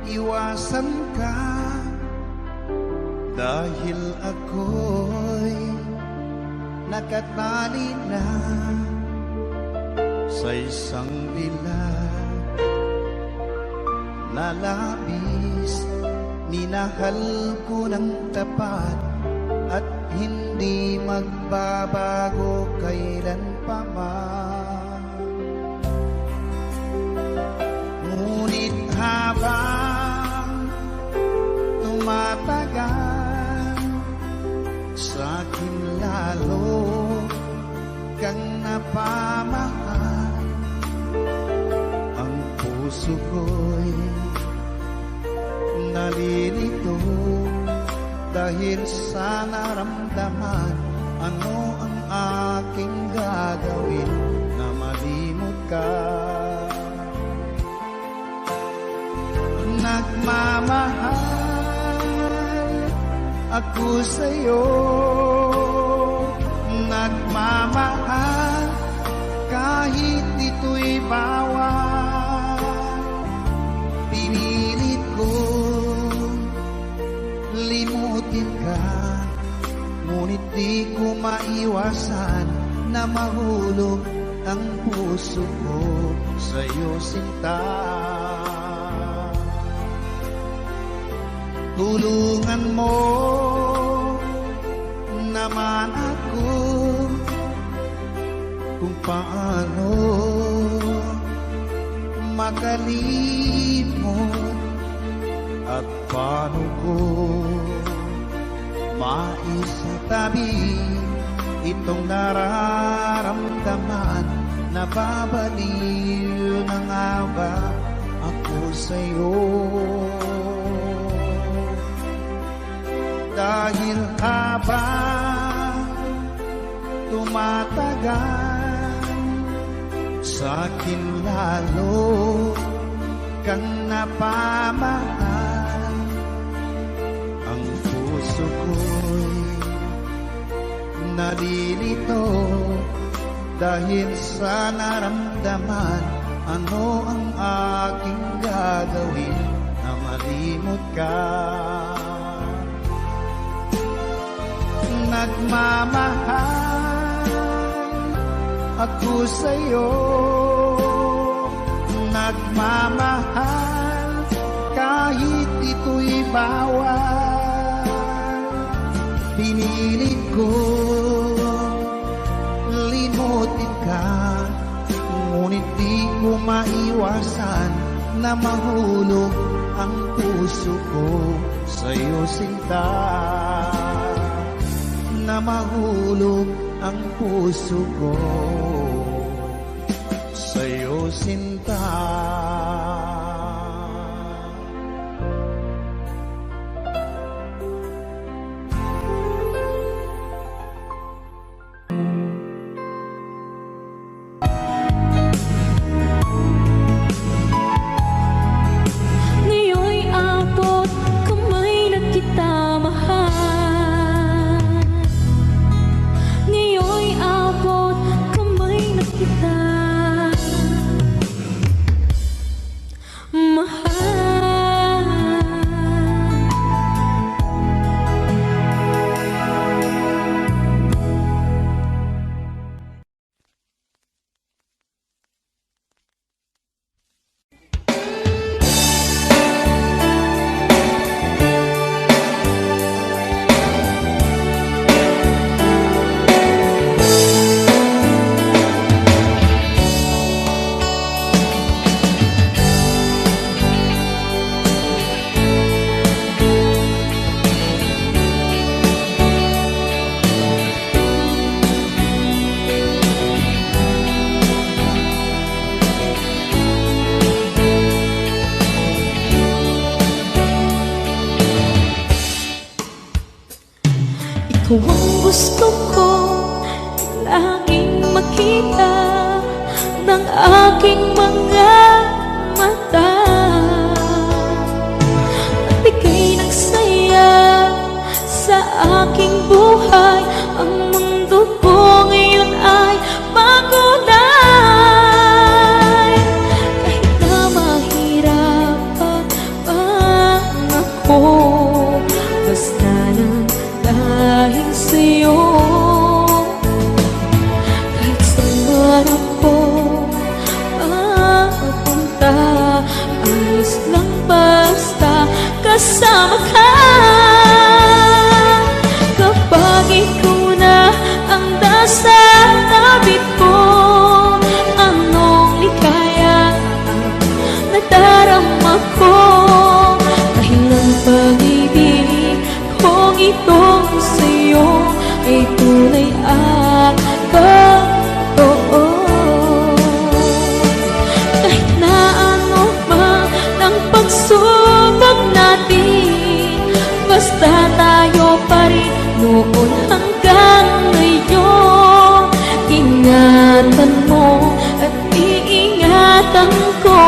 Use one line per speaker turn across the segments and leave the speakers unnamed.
iwasan ka, dahil ako'y nakatali na sa isang bilag na labis. Minahal ko ng tapat at hindi magbabago kailan pa man. Ngunit habang tumatagal, sa'kin lalo kang napamahal. Ang puso ko'y nalilito dahil sa naramdaman. Ano ang aking gagawin na malimot ka? Nagmamahal ako sa'yo, nagmamahal kahit ito'y bawal. Pinilit ko limutin ka, ngunit di ko maiwasan na mahulog ang puso ko sa'yo, sinta. Tulungan mo naman ako kung paano makalimot at paano ko maisatabi itong nararamdaman. Nababaliw na nga ba ako sa'yo? Dahil habang tumatagal, sa'kin lalo kang napamahal. Ang puso ko'y nalilito dahil sa naramdaman. Ano ang aking gagawin na malimot ka? Nagmamahal ako sa'yo, nagmamahal kahit ito'y bawal. Pinilit ko limutin ka, ngunit di ko maiwasan na mahulog ang puso ko sa'yo, sinta. Na mahulog ang puso ko sa'yo, sinta.
Ngayon'y abot kamay na kita mahal. Ikaw ang gusto ko laging makita ng aking mga mata. Nagbigay ng saya sa aking buhay. Ang mundo ko ngayon ay makulay. Kahit na mahirap pa kasama ka. Kapag ikaw na ang nasa tabi ko, anong likaya nadarama ko. Dahil ang pag-ibig kong itong sa'yo ay tunay at totoo. Kahit na ano man ang pagsubok natin, basta tayo pa rin noon hanggang ngayon. Ingatan mo at iingatan ko,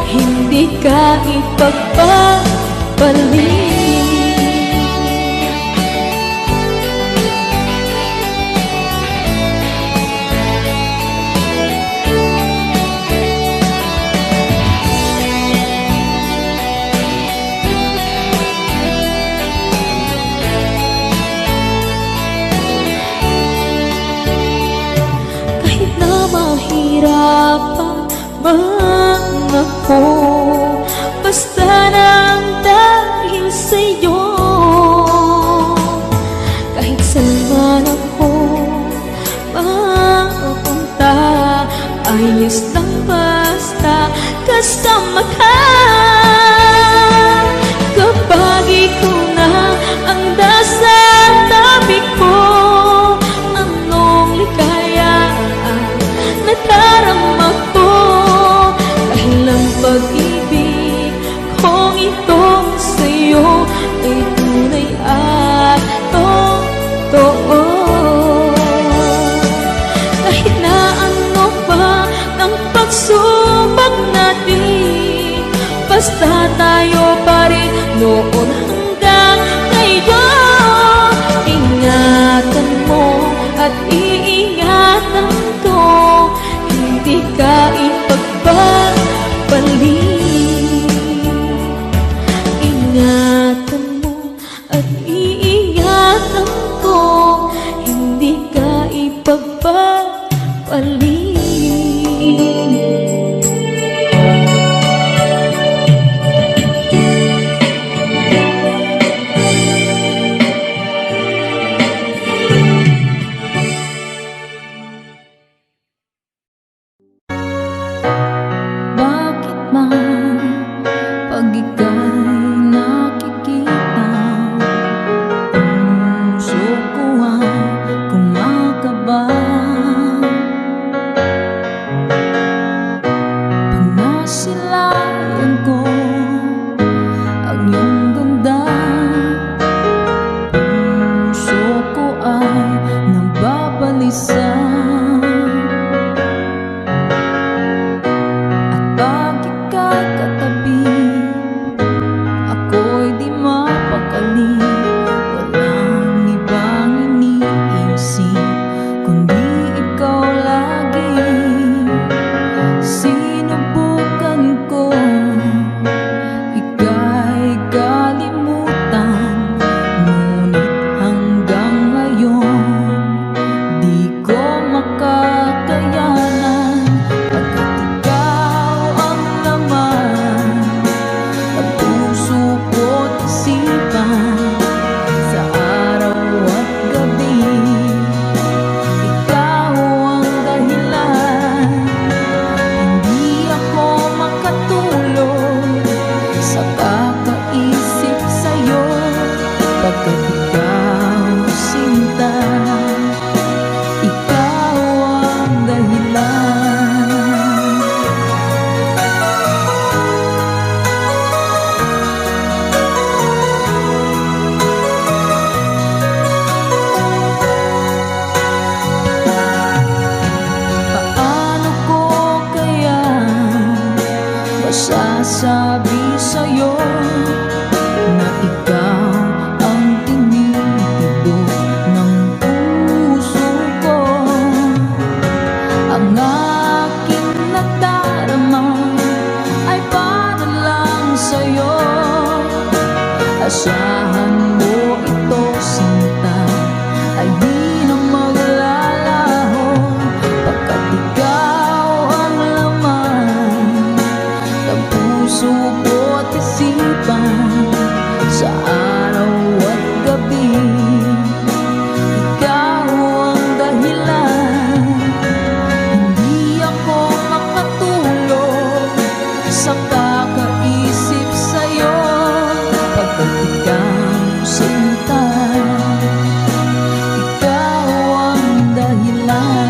hindi ka ipagpapalit. Mahirapan man ako, basta nang dahil sa'yo. Kahit saan man ako mapunta, ayos lang basta kasama ka. Kapag ikaw na ang nasa tabi ko, anong likaya nadarama ko. Dahil ang pag-ibig kong itong sa'yo ay tunay at totoo. Kahit na ano pa ang pagsubok natin, basta tayo pa rin noon hanggang ngayon. Ingatan mo at iingatan ko, hindi ka ipagpapalit. Ingatan mo at iingatan ko, hindi ka ipagpapalit.
Sabi sa'yo na ikaw ang tinitibok ng puso ko. Ang aking nadarama ay para lang sa'yo. Asahan mo ito, sinta, ay di na maglalaho, pagkat ikaw ang laman ng puso ko't isipan. pagkat ikaw sinta, ikaw ang dahilan.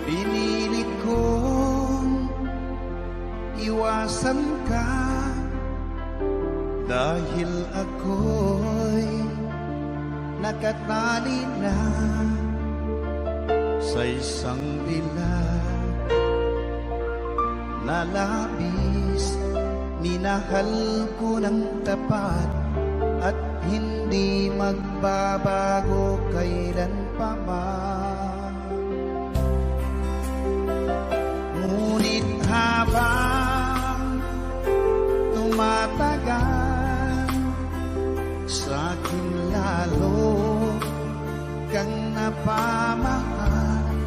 Pinilit kong iwasan ka dahil ako'y nakatali na sa isang dilag na labis. Minahal ko ng tapat at hindi magbabago kailan pa man. Ngunit habang tumatagal, sa'kin lalo kang napamahal.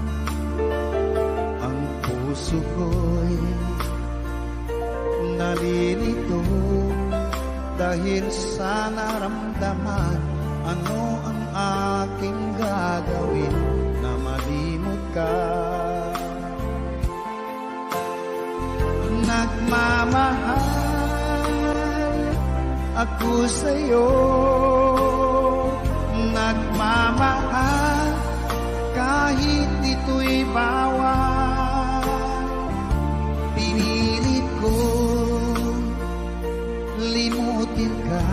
Ang puso ko'y nalilito dahil sa naramdaman. Ano ang aking gagawin na malimot ka? Nagmamahal ako sa'yo, nagmamahal kahit ito'y bawal. Pinilit ko limutin ka,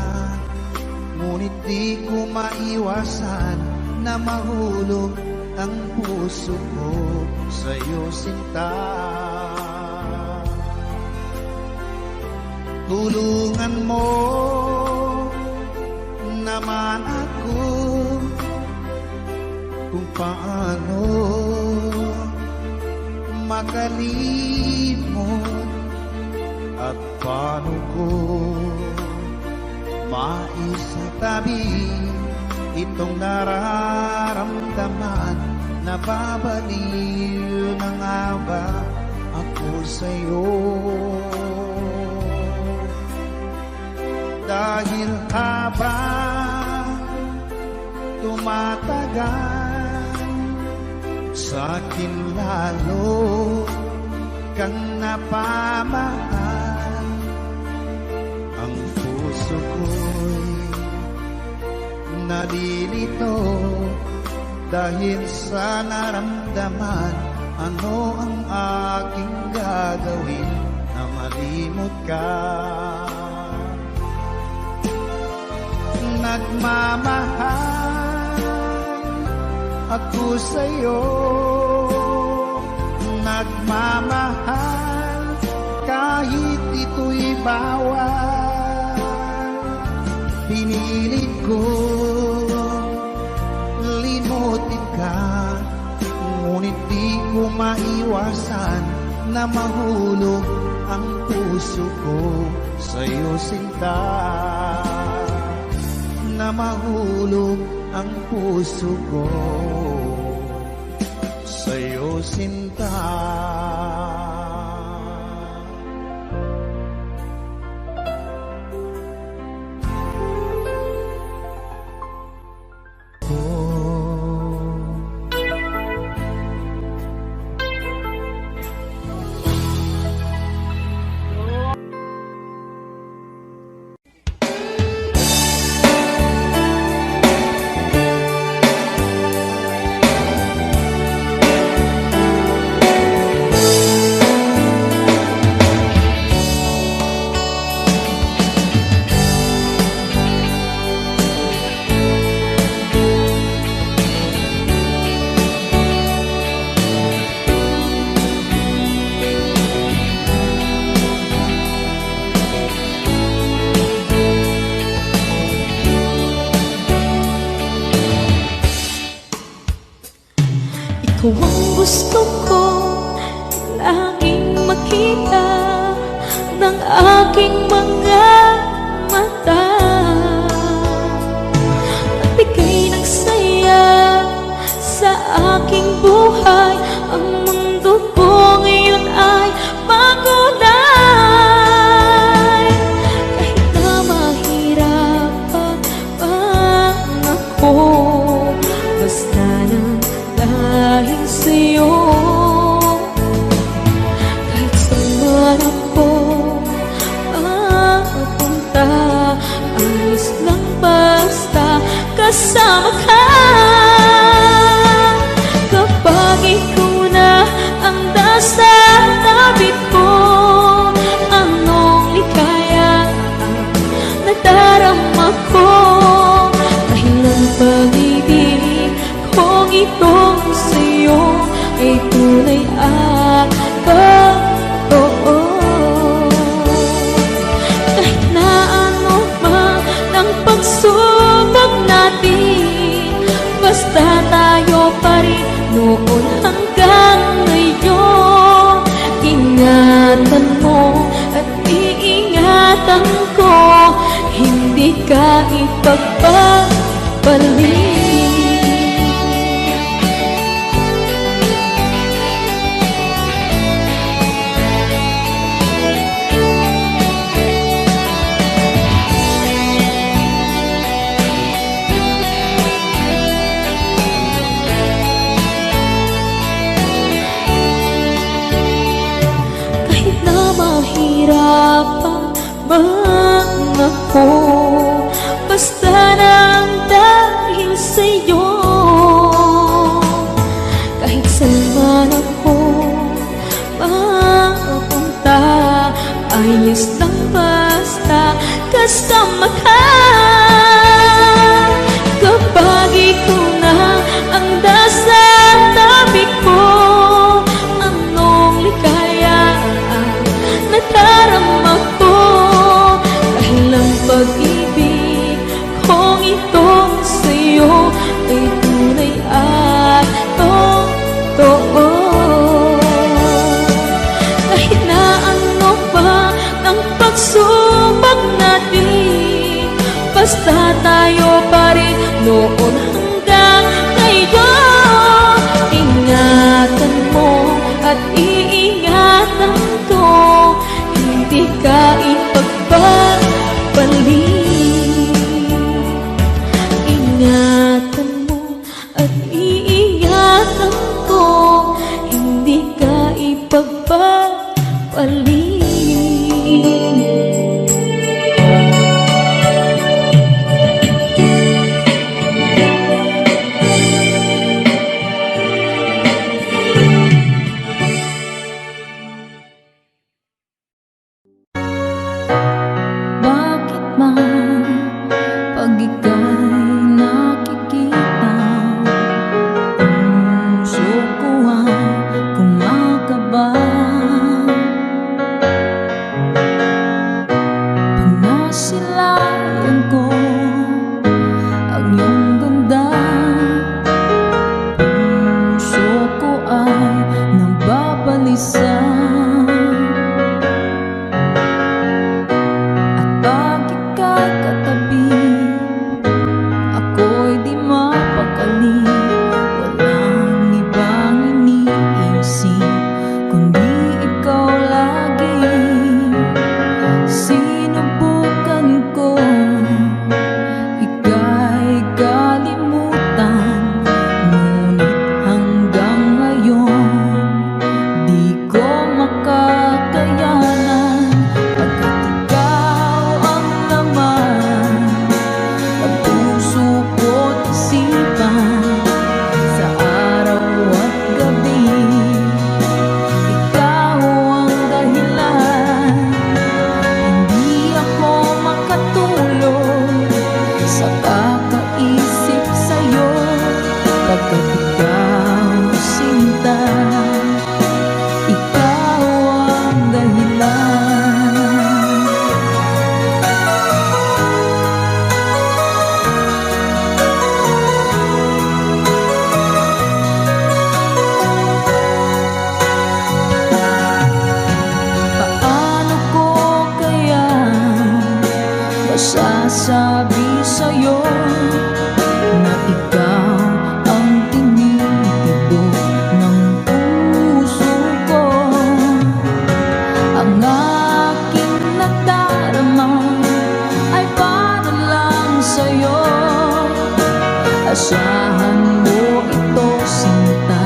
ngunit di ko maiwasan na mahulog ang puso ko sa'yo, sinta. Tulungan mo naman ako kung paano makalimot at paano ko maisatabi itong nararamdaman. Nababaliw na nga ba ako sa'yo? Dahil habang tumatagal, sa'kin lalo kang napamahal. Ang puso ko'y nalilito dahil sa naramdaman. Ano ang aking gagawin na malimot ka? Nagmamahal ako sa'yo, nagmamahal kahit ito'y bawal. Pinilit ko limutin ka, ngunit di ko maiwasan na mahulog ang puso ko sa'yo, sinta. Na mahulog ang puso ko sa'yo, sinta.
Ikaw ang gusto ko laging makita ng aking mga mata. Nagbigay ng saya sa aking buhay. Ang mundo ko ngayon ay makulay. Kahit na mahirapan ako, basta na dahil sa'yo. Kahit saan ako mapunta, ayos lang basta kasama ka. Kapag ikaw na ang nasa tabi ko, anong likaya nadarama ko. Dahil ang pag-ibig kong itong sa'yo ay tunay at totoo. Kahit na ano man ang pagsubok natin, basta tayo pa rin noon hanggang ngayon. Ingatan mo at iingatan ko, hindi ka ipagpapalik. Mahirapan man ako, basta nang dahil sa'yo. Kahit saan ako mapunta, ayos lang basta kasama ka. Kapag ikaw na ang nasa tabi ko, anong likaya nadarama ko. Dahil ang pag-ibig kong itong sa'yo ay tunay at totoo. Kahit na ano pa ang pagsubok natin, basta tayo pa rin noon hanggang ngayon. Ingatan mo at iingatan ko, hindi ka ipagpapalik. Ingatan mo at iingatan ko, hindi ka ipagpapalik.
Samahan mo ito sinta,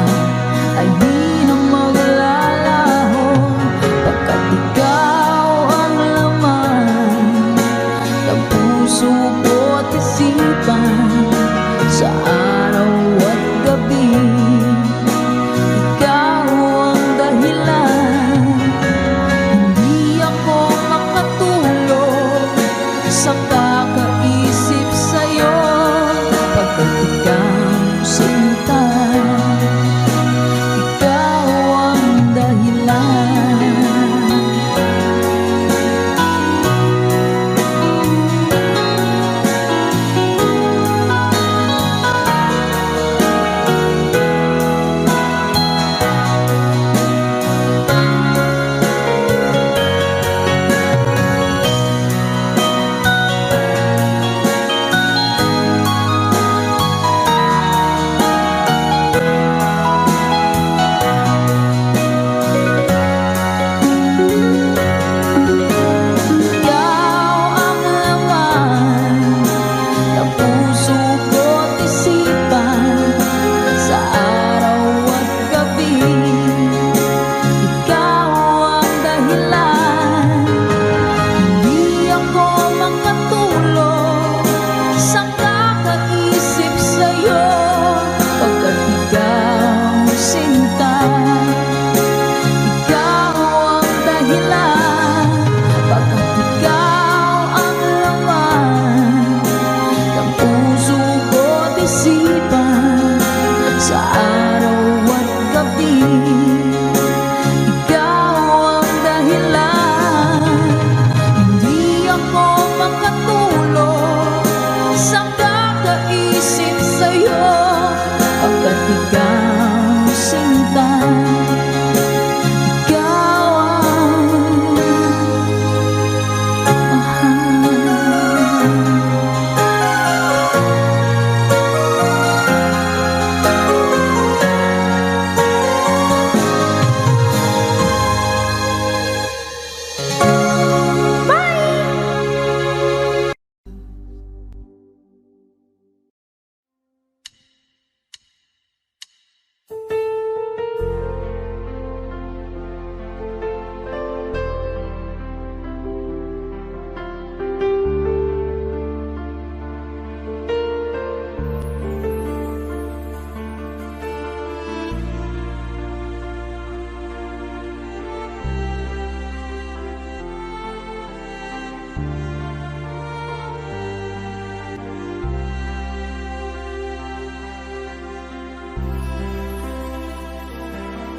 ay di na maglalaho, pagkat ikaw ang laman ng puso ko't isipan. Sa araw at gabi, ikaw ang dahilan. Hindi ako makatulog sa kakaisip sa'yo, pagkat ikaw sinta, ikaw ang dahilan. Sa araw at gabi, ikaw ang dahilan. Hindi ako makatulog sa kakaisip sa'yo, pagkat ikaw sinta, ikaw ang mahal.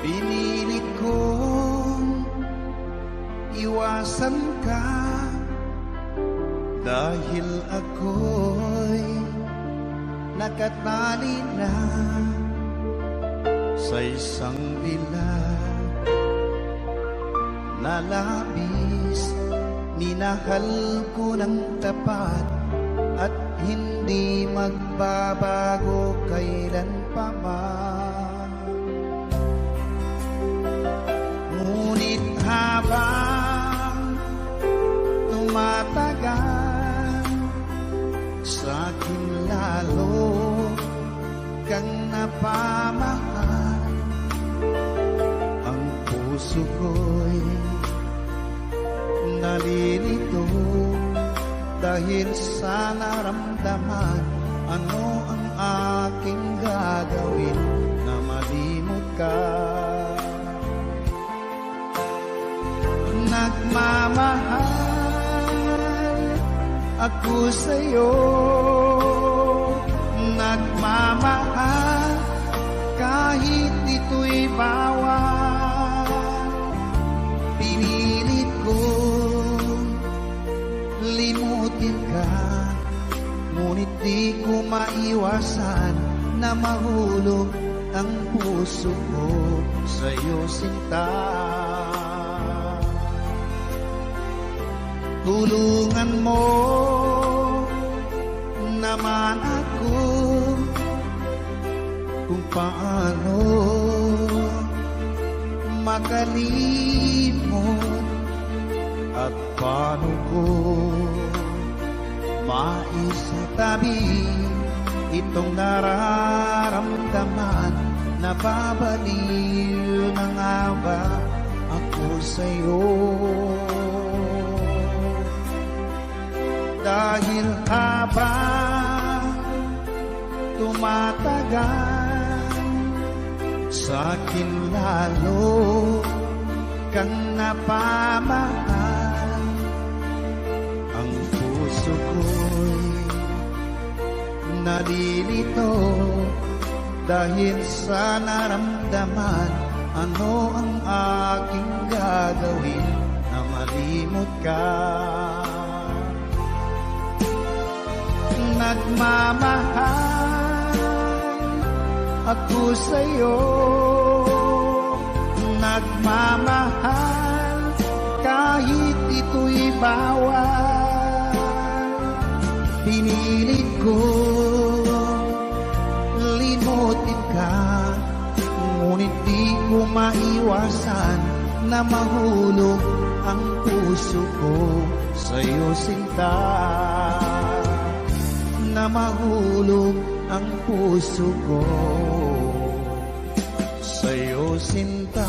Pinilit kong iwasan ka, dahil ako'y nakatali na sa isang dilag na labis. Minahal ko ng tapat at hindi magbabago kailan pa man. Ngunit habang tumatagal, sa'kin lalo kang napamahal. Ang puso ko'y nalilito dahil sa naramdaman. Ano ang aking gagawin na malimot ka? Nagmamahal ako sa'yo, nagmamahal kahit ito'y bawal. Pinilit ko limutin ka, ngunit di ko maiwasan na mahulog ang puso ko sa'yo, sinta. Tulungan mo naman ako kung paano makalimot at paano ko maisatabi itong nararamdaman. Nababaliw na nga ba ako sa'yo? Dahil habang tumatagal, sa'kin lalo kang napamahal. Ang puso ko'y nalilito dahil sa naramdaman. Ano ang aking gagawin na malimot ka? Nagmamahal ako sa'yo, nagmamahal kahit ito'y bawal. Pinilit ko limutin ka, ngunit di ko maiwasan na mahulog ang puso ko sa'yo, sinta. Na mahulog ang puso ko sa'yo, sinta.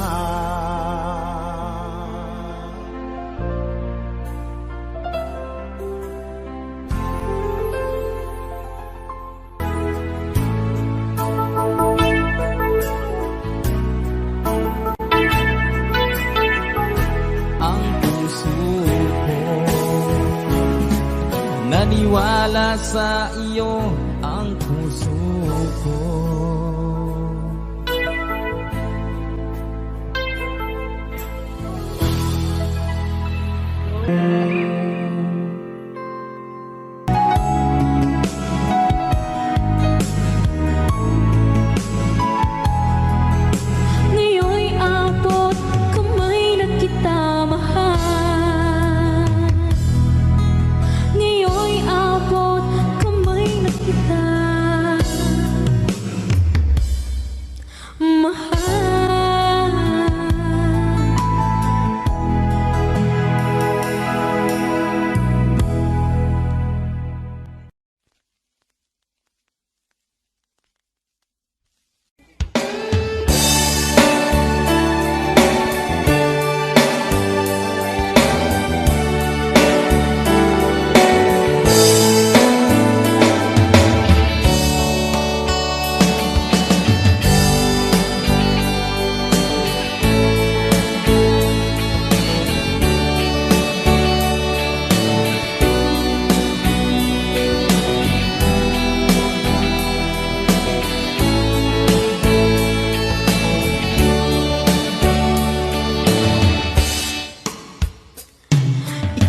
Naniwala sa iyo ang puso ko.
Ngayon'y abot kamay na kita mahal. Ngayon'y abot kamay na kita mahal.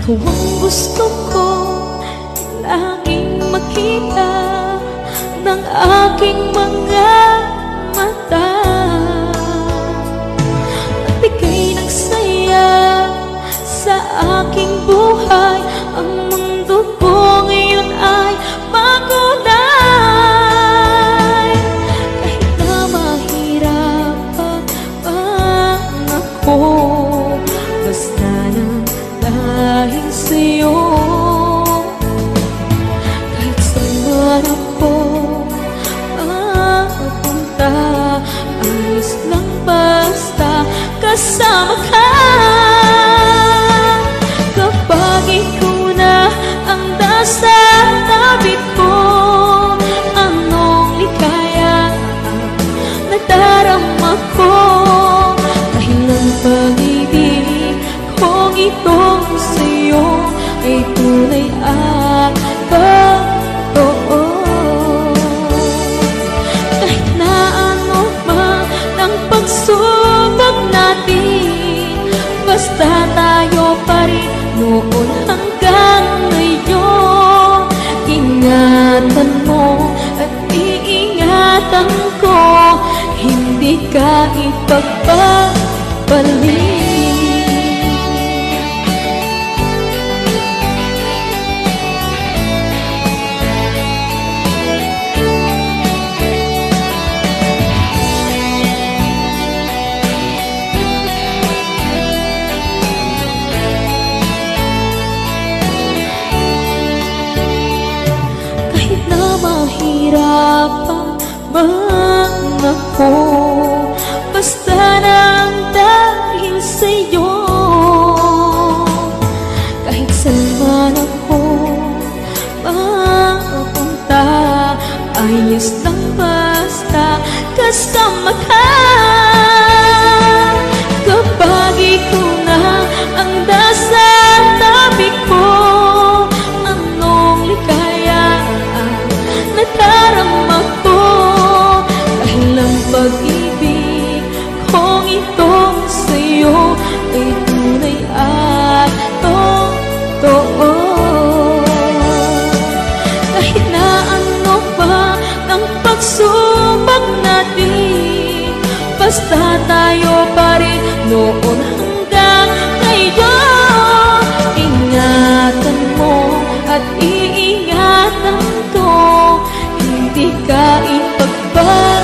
Ikaw ang gusto ko laging makita ng aking mga mata. Magbigay ng saya sa aking buhay. Ang mundo ko ngayon ay makulay. Kahit na mahirapan ako, basta lang dahil sa'yo. Kahit saan man ako mapunta, ayos lang basta kasama ka. Kapag ikaw na ang nasa tabi ko, anong likaya ang nadarama ko. Dahil ang pag-ibig kong itong sa'yo ay tunay at totoo. Kahit na ano man ang pagsubok natin, basta tayo pa rin noon hanggang ngayon. Ingatan mo at iingatan ko, hindi ka ipagpapalik. Kahit na mahirap lamang ako, basta nang dahil sa'yo. Kahit saan man ako mapunta, ayos lang basta kasama ka. Kapag ikaw na ang nasa tabi ko, anong ligaya ang nadarama ko. Dahil ang pag-ibig kong itong sa'yo ay tunay at totoo. Kahit na ano pa ang pagsubok natin, basta tayo pa rin noon hanggang ngayon. Ingatan mo at iingatan ko, hindi ka ipagpapalik.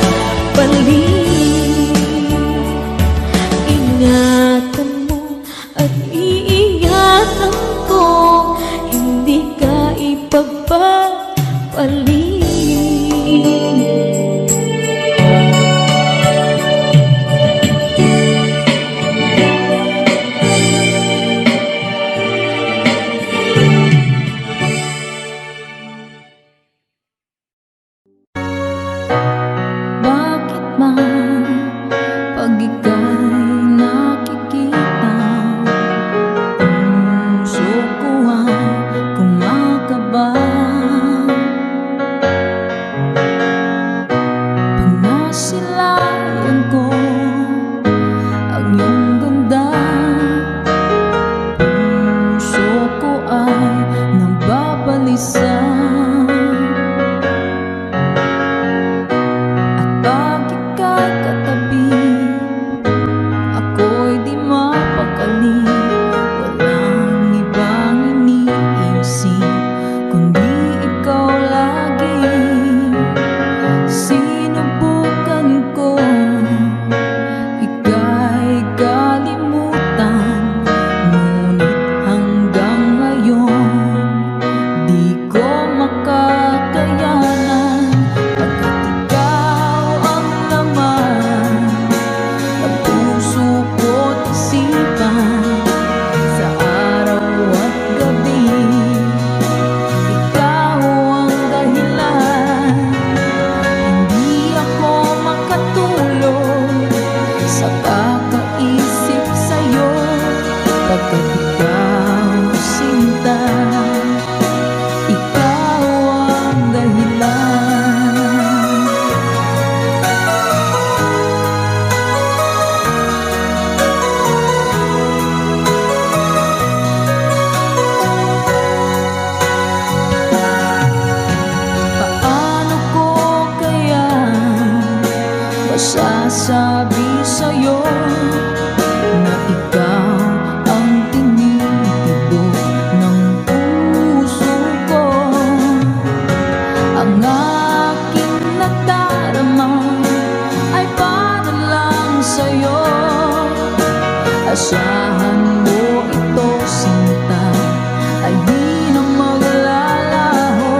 Ingatan mo at iingatan ko, hindi ka ipagpapalik.
Bakit man pag ika'y nakikita, puso ko ay kumakaba. Pag nasilayan ko ang iyong ganda, puso ko ay nababalisa. Pag ika'y katabi, ako'y di mapakali. Walang ibang iniisip kundi ikaw lagi. Sinubukan ko ika'y kalimutan, ngunit hanggang ngayon di ko makakayanan. Pagkat ikaw ang laman ng puso ko't isipan, sa araw at gabi ikaw ang dahilan. Hindi ako makatulog sa kakaisip sa'yo, pagkat ikaw sinta, ikaw ang dahilan. Paano ko kaya masasabi sa'yo na ikaw ang tinitibok ng puso ko? Ang aking nadarama ay para lang sa'yo. Asahan mo ito, sinta, ay di na maglalaho,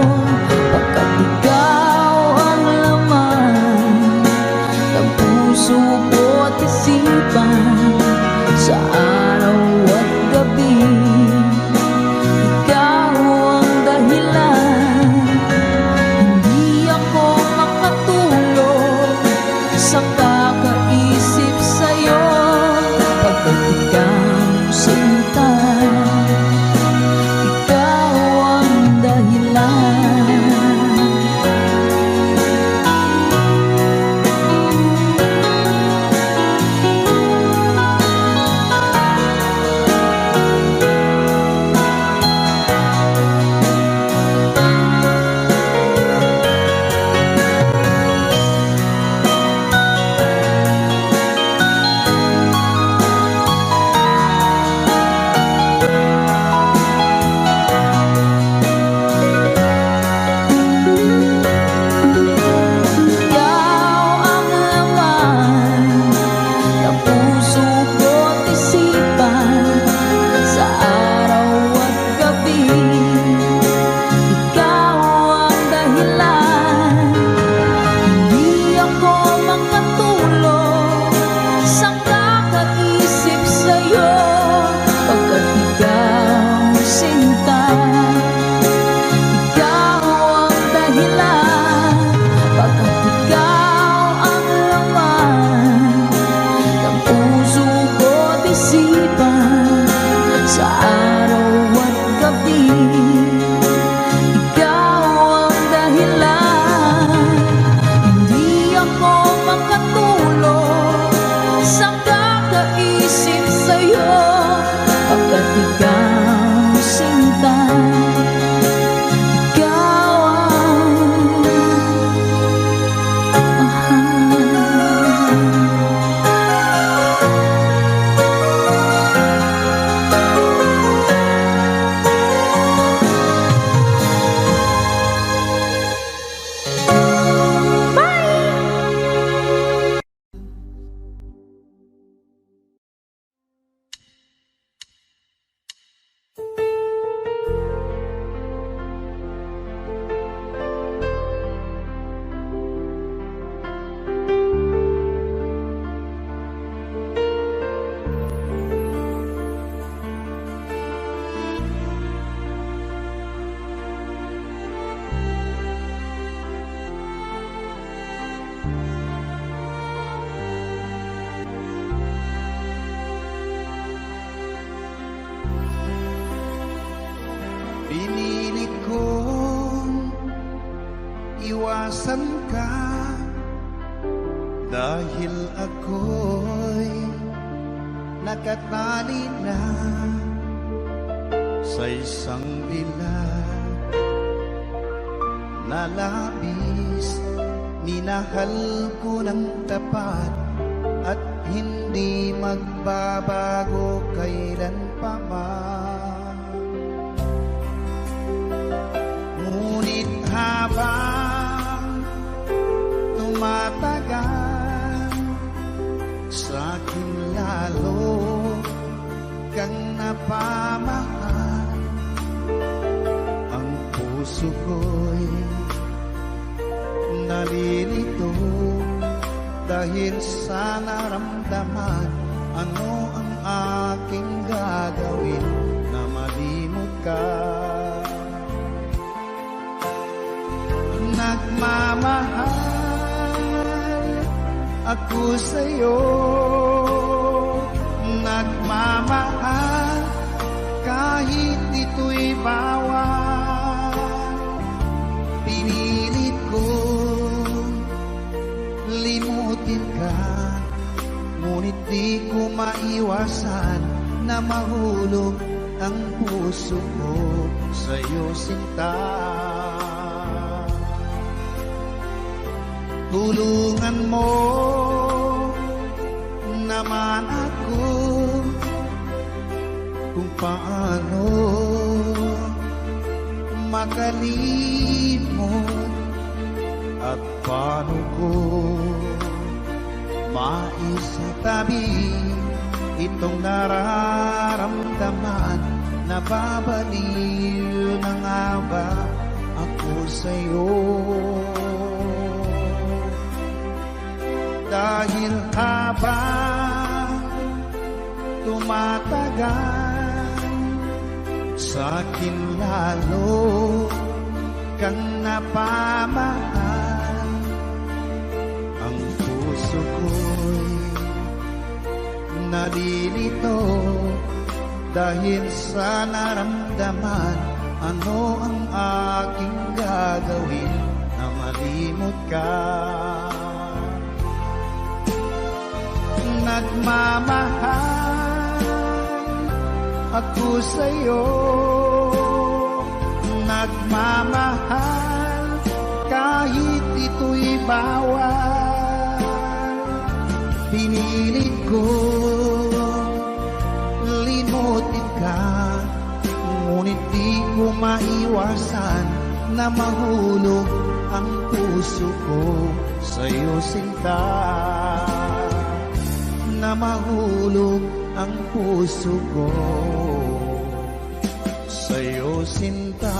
pagkat ikaw ang laman ng puso ko't isipan, sa araw at gabi ikaw ang dahilan. Hindi ako makatulog sa kakaisip sa'yo, pagkat ikaw
Pinilit kong iwasan ka dahil ako'y nakatali na sa isang bilag na labis. Minahal ko ng tapat at hindi magbabago kailan pa man. Ngunit habang tumatagal, sa akin lalo kang napamahal. Ang puso ko'y nalilito dahil sa naramdaman. Ano ang aking gagawin na malimot ka? Nagmamahal ako sa'yo, nagmamahal kahit ito'y bawal. Pinilit ko limutin ka, ngunit di ko maiwasan na mahulog ang puso ko sa'yo, sinta. Tulungan mo naman ako kung paano makalimot at paano ko maisitabi itong nararamdaman. Nababaliw na nga ba ako sa'yo? Dahil habang tumatagal, sa akin lalo kang napamahal. Ang puso ko'y nalilito dahil sa naramdaman. Ano ang aking gagawin na malimot ka? Nagmamahal ako sa'yo, nagmamahal kahit ito'y bawal. Pinilit ko limutin ka, ngunit di ko maiwasan na mahulog ang puso ko sa'yo, sinta. Na mahulog ang puso ko sa'yo, sinta.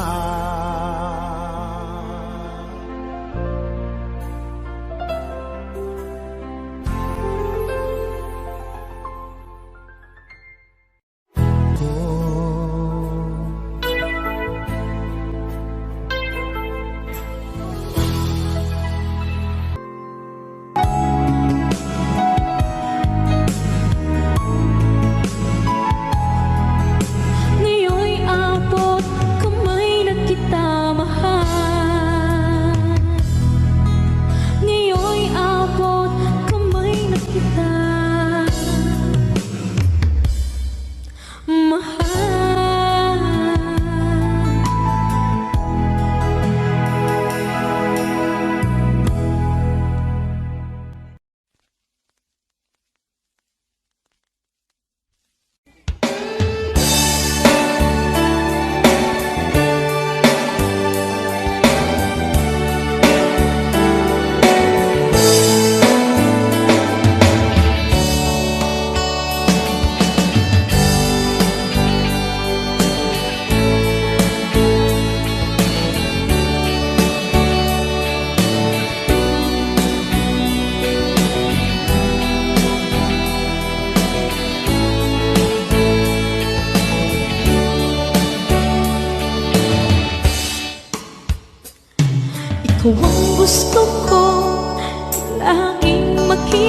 Ngayon'y abot kamay na kita mahal.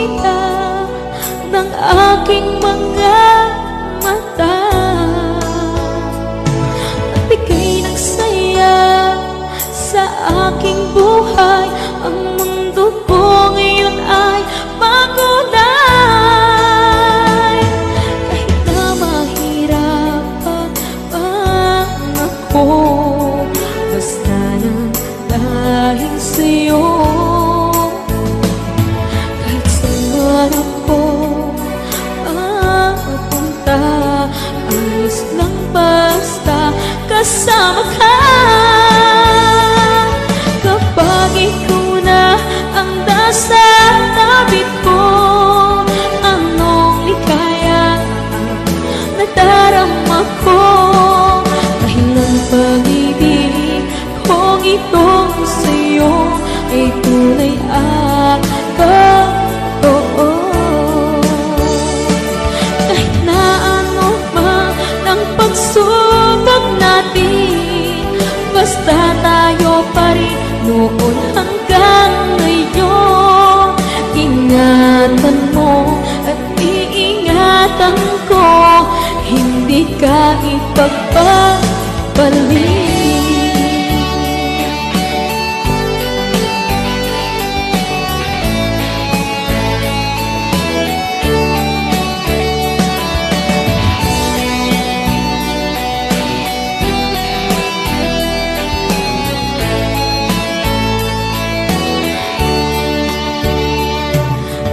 makita ng aking mga mata. Nagbigay ng saya sa aking buhay. Ang mundo ko ngayon ay makulay. Kahit na mahirapan ako, basta lang dahil sa'yo. Kahit saan man ako mapunta, ayos lang basta kasama ka. Kapag ikaw na ang nasa tabi ko, anong likaya nadarama ko. Dahil ang pag-ibig kong itong sa'yo ay tunay at totoo. Kahit na ano man ang pagsubok natin, basta tayo pa rin noon hanggang ngayon. Ingatan mo at iingatan ko, hindi ka ipagpapalik.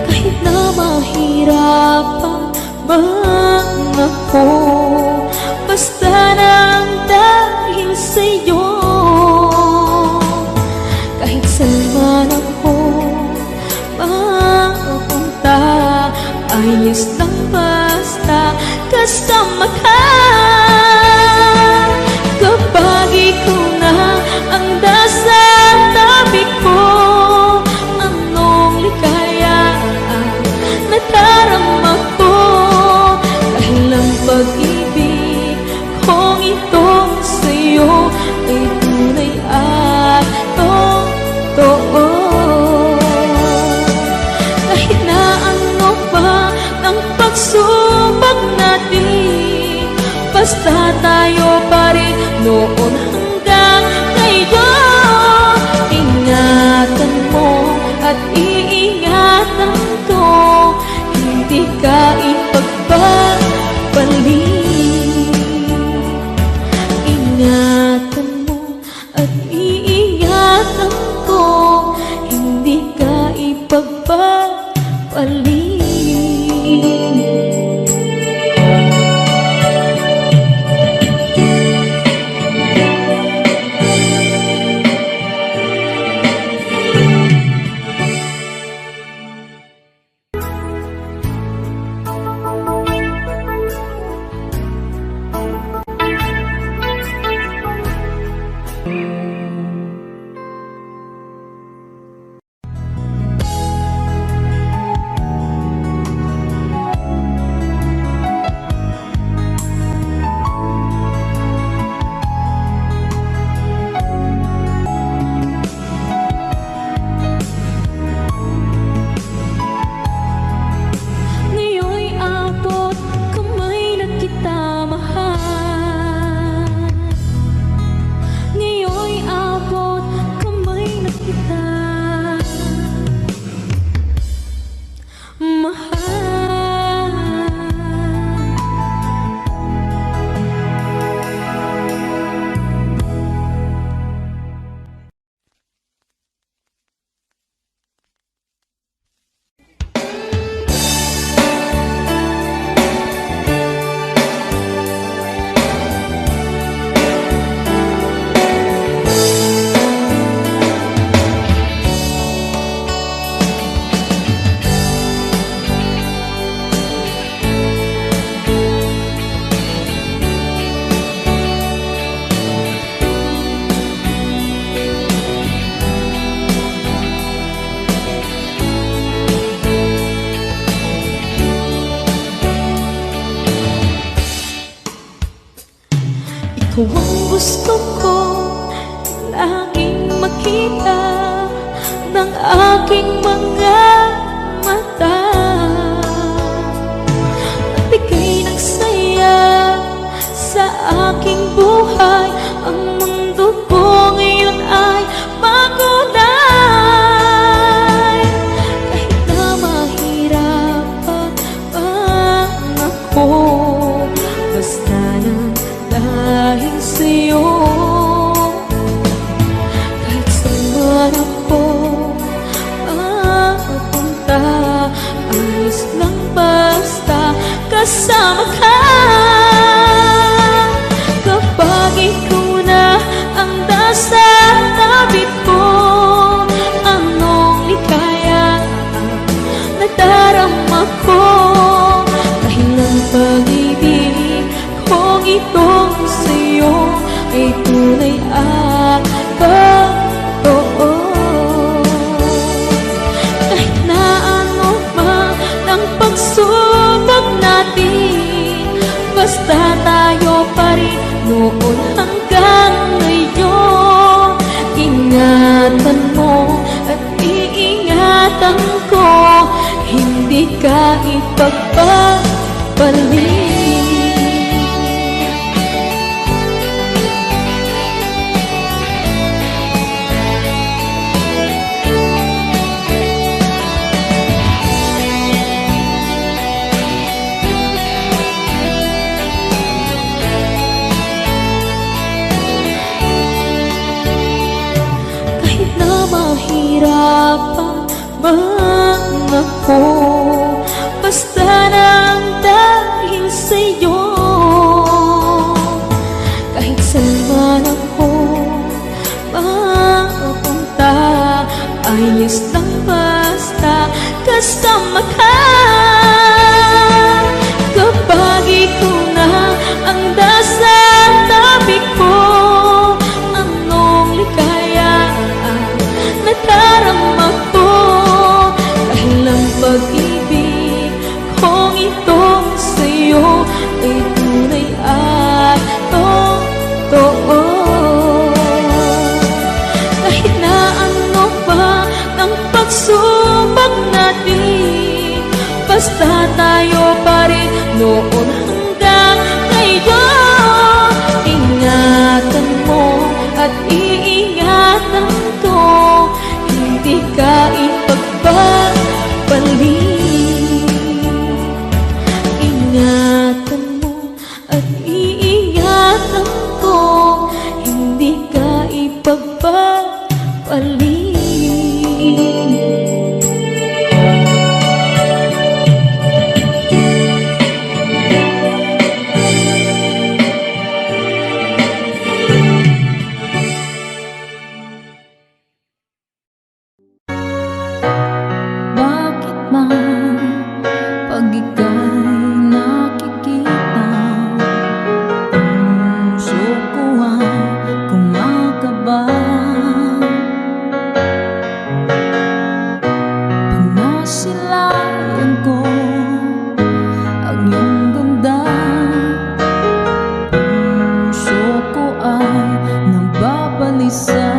Kahit na mahirapan man ako, basta lang dahil sa'yo. Kahit saan man ako mapunta, ayos lang basta kasama ka. Kapag ikaw na ang nasa tabi ko, anong likaya nadarama ko. Dahil ang pag-ibig kong itong sa'yo ay tunay at totoo. Kahit na ano pa ang pagsubok natin, basta tayo pa rin noon hanggang ngayon. Ingatan mo at iingatan ko, hindi ka ipagpapalik. Ingatan mo at iingatan ko, hindi ka ipagpapalik. Ngayon'y abot kamay na kita mahal. Ngayon'y abot kamay na kita mahal. Ikaw ang gusto ko laging makita ng aking mga mata. kasama ka. Kapag ikaw na ang nasa tabi ko, anong likaya nadarama ko. Dahil ang pag-ibig kong itong sa'yo ay tunay at totoo. Kahit na ano pa ng pagsubok natin, basta tayo pa rin noon hanggang ngayon. Ingatan mo at iingatan ko, hindi ka ipagpapalit. Mahirapan man ako, basta nang dahil sa'yo. Kahit saan ako mapunta, ayos lang basta kasama ka. Kapag ikaw na ang nasa tabi ko, anong likaya nadarama ko. Dahil ang pag-ibig kong itong sa'yo ay tunay at totoo. Kahit na ano pa ng pagsubok natin, basta tayo pa rin noon hanggang ngayon. Ingatan mo at iingatan ko, hindi ka ipagpapalit. Ingatan mo at iingatan ko, hindi ka ipagpapalit.
Pag ika'y nakikita, puso ko ay kumakaba. Pag nasilayan ko ang iyong ganda, puso ko ay nababalisa.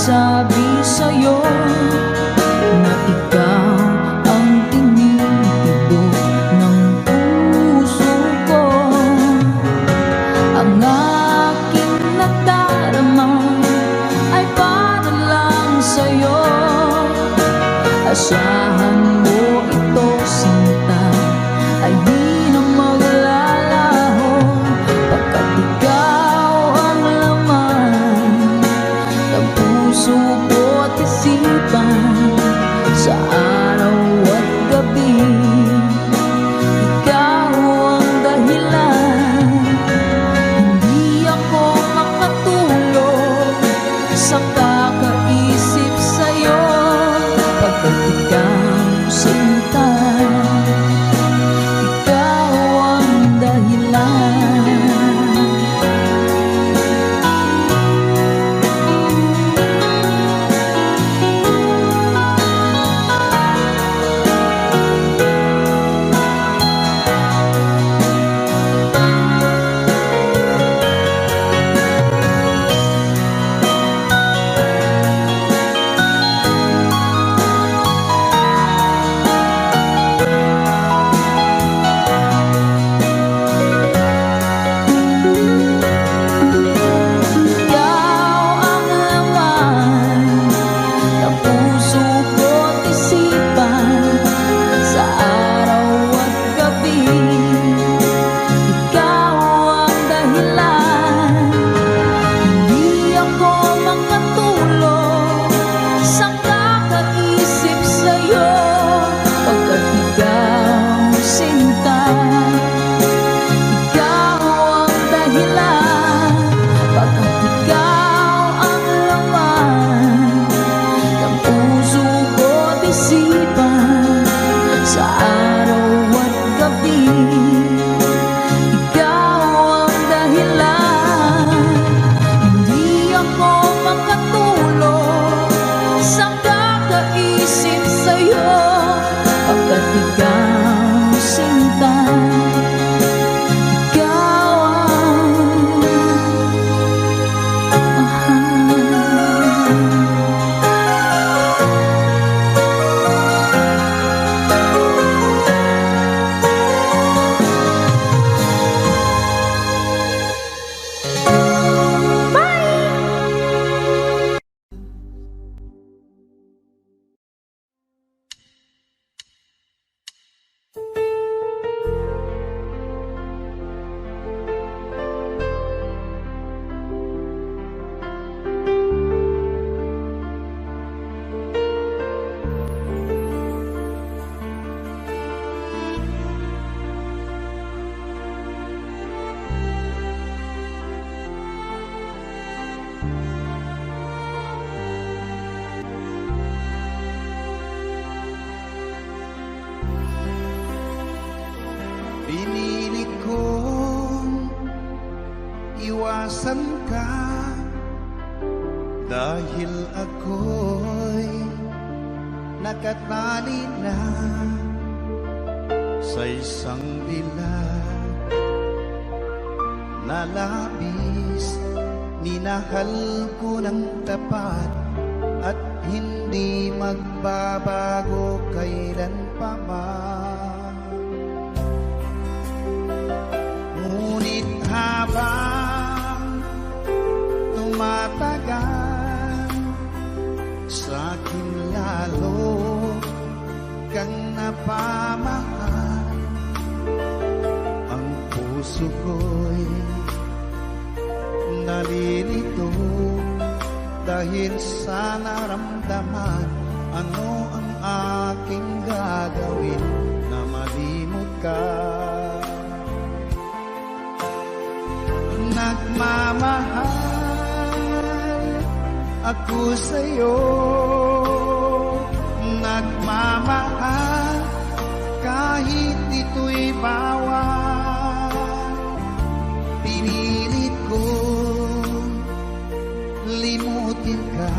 Sabi sa'yo na ikaw ang tinitibok ng puso ko. Ang aking nadarama ay para lang sa'yo. Asahan mo ito, sinta, ay di na maglalaho, pagkat ikaw ang laman ng puso ko't isipan. sa kakaisip sa'yo, pagkat ikaw sinta, ikaw ang dahilan.
Pinili kong iwasan ka dahil ako'y nakatali na sa isang dilag na labis. Minahal ko ng tapat at hindi magbabago kailan pa man. Ngunit habang tumatagal, sa'kin lalo kang napamahal. Ang puso ko'y nalilito dahil sa naramdaman. Ano ang aking gagawin na malimot ka? Nagmamahal ako sa'yo, nagmamahal kahit ito'y bawal. Pinilit ko limutin ka,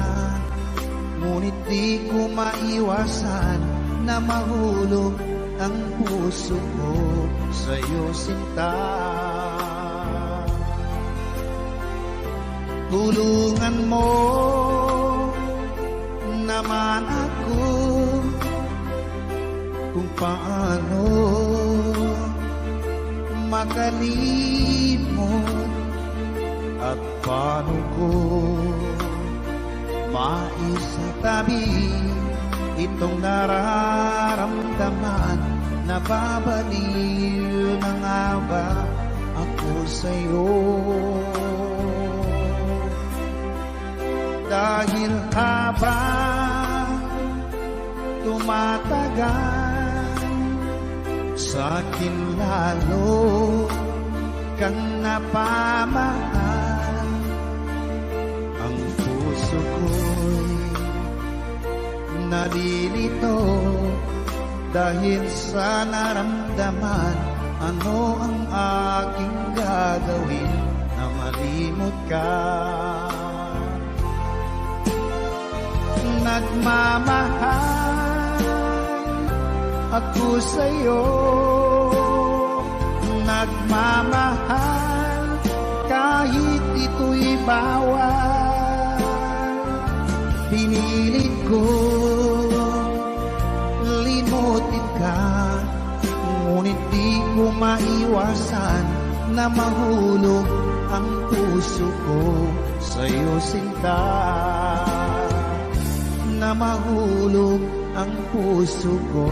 ngunit di ko maiwasan na mahulog ang puso ko sa'yo, sinta. Tulungan mo naman ako kung paano makalimot at paano ko maisitabi itong nararamdaman. Nababaliw na nga ba ako sa'yo? Dahil habang tumatagal, sa'kin lalo kang napamahal. Ang puso puso ko'y nalilito dahil sa naramdaman. Ano ang aking gagawin na malimot ka? Nagmamahal ako sa'yo, nagmamahal kahit ito'y bawal. Pinilit ko limutin ka, ngunit di ko maiwasan na mahulog ang puso ko sa'yo, sinta. Na mahulog ang puso ko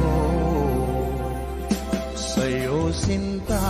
sa'yo, sinta.